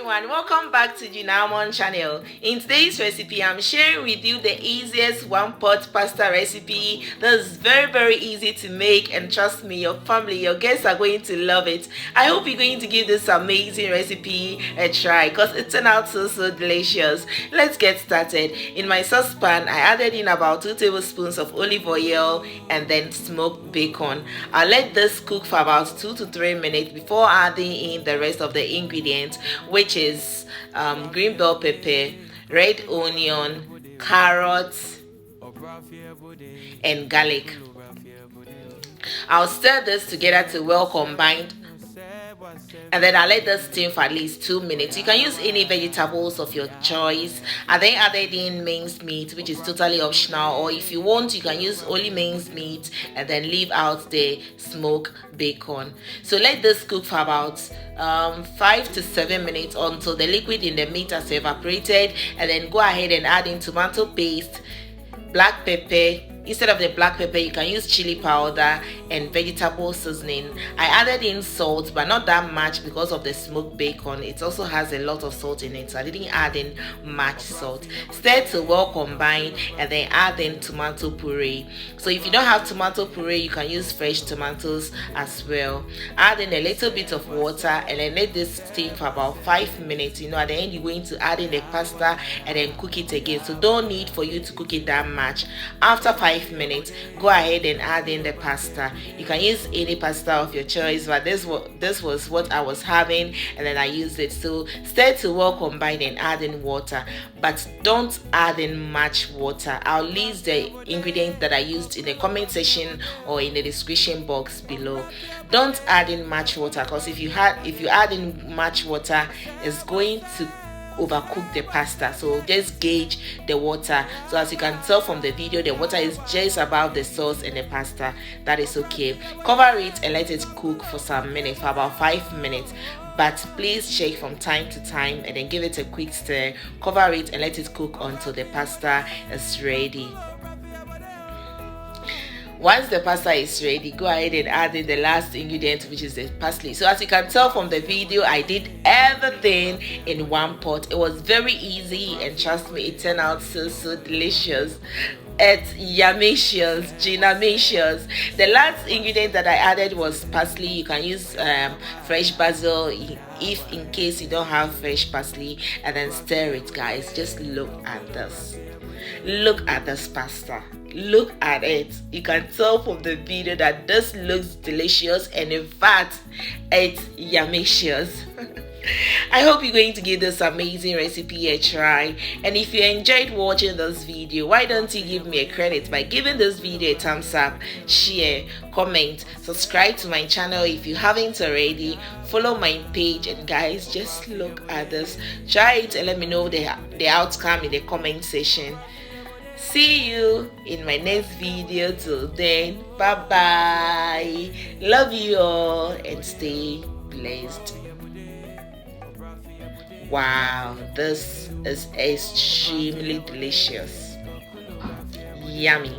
everyone, welcome back to Jinamon channel. In today's recipe, I'm sharing with you the easiest one pot pasta recipe that is very easy to make, and trust me, your family, your guests are going to love it. I hope you're going to give this amazing recipe a try because it turned out so delicious. Let's get started. In my saucepan, I added in about 2 tablespoons of olive oil and then smoked bacon. I'll let this cook for about 2 to 3 minutes before adding in the rest of the ingredients, which is green bell pepper, red onion, carrots, and garlic. I'll stir this together to well combined, and then I'll let this steam for at least 2 minutes. You can use any vegetables of your choice. I then added in minced meat, which is totally optional, or if you want, you can use only minced meat and then leave out the smoked bacon. So let this cook for about 5 to 7 minutes until the liquid in the meat has evaporated, and then go ahead and add in tomato paste, black pepper. Instead of the black pepper, you can use chili powder and vegetable seasoning. I added in salt, but not that much because of the smoked bacon. It also has a lot of salt in it, so I didn't add in much salt. Stir to well combine, and then add in tomato puree. So if you don't have tomato puree, you can use fresh tomatoes as well. Add in a little bit of water, and then let this steam for about 5 minutes. At the end, you're going to add in the pasta and then cook it again. So don't need for you to cook it that much. After 5 minutes, go ahead and add in the pasta. You can use any pasta of your choice, but this was what I was having, and then I used it. So stir to well combine and add in water, but don't add in much water. I'll list the ingredients that I used in the comment section or in the description box below. Don't add in much water, because if you add in much water, it's going to overcook the pasta. So just gauge the water. So as you can tell from the video, the water is just above the sauce and the pasta. That is okay. Cover it and let it cook for some minutes, for about 5 minutes. But please check from time to time and then give it a quick stir. Cover it and let it cook until the pasta is ready. Once the pasta is ready, go ahead and add in the last ingredient, which is the parsley. So as you can tell from the video, I did everything in one pot. It was very easy, and trust me, it turned out so delicious. It's yummicious, ginamicious. The last ingredient that I added was parsley. You can use fresh basil if in case you don't have fresh parsley, and then stir it, guys. Just look at this. Look at this pasta. Look at it. You can tell from the video that this looks delicious, and in fact, it's yummicious. I hope you're going to give this amazing recipe a try, and if you enjoyed watching this video, why don't you give me a credit by giving this video a thumbs up, share, comment, subscribe to my channel if you haven't already, follow my page, and guys, just look at this. Try it and let me know the outcome in the comment section. See you in my next video. Till then, bye bye. Love you all and stay blessed. Wow, this is extremely delicious. Yummy.